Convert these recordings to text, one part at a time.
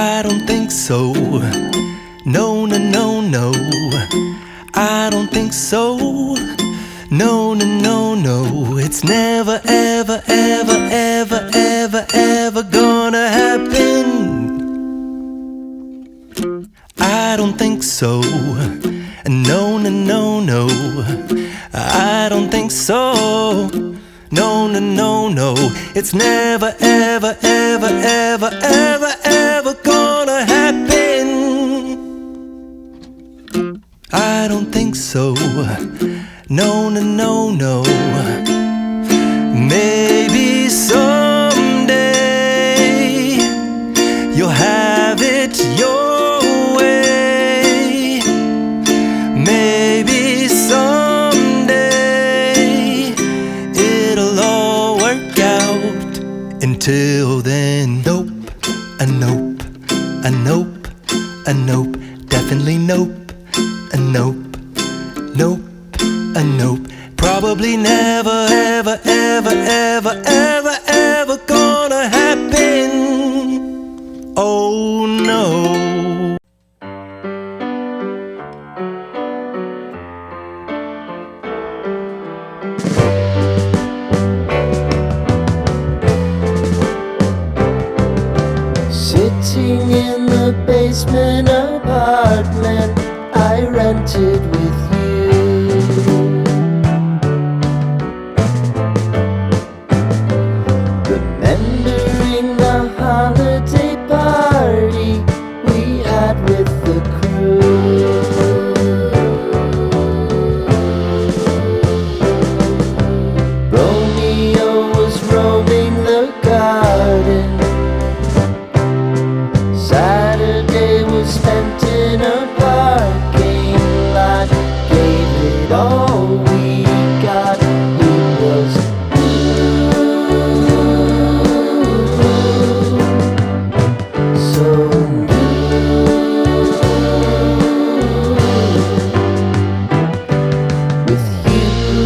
I don't think so. No, no, no, no. I don't think so. No, no, no, no. It's never, ever, ever, ever, ever, ever gonna happen. I don't think so. No, no, no, no. I don't think so. No, no, no, no. It's never, ever, ever, ever, ever, ever gonna happen. I don't think so. No, no, no, no. Maybe someday you'll have it your way. Maybe someday it'll all work out. Until then, nope, a nope, a nope, a nope, definitely nope, a nope, nope, a nope. Probably never, ever, ever, ever, ever, ever gonna happen. Oh no. Sitting in the basement apartment I rented with you, remembering the holiday party we had with the crew. Romeo was roaming the garden. Saturday was spent in a parking lot. Gave it all we got. It was so with you.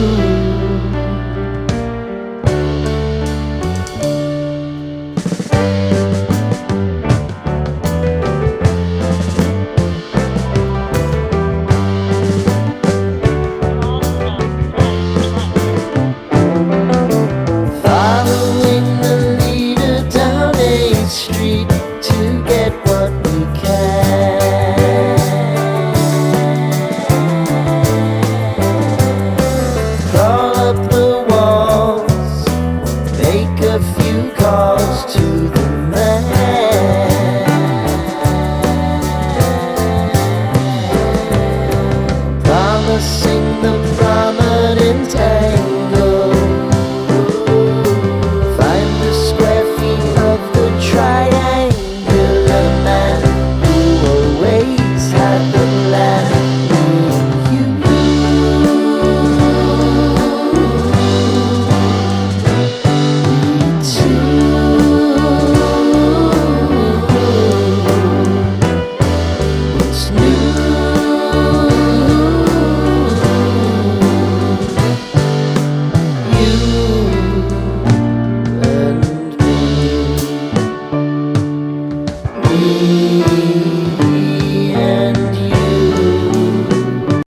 Following the leader down 8th Street to get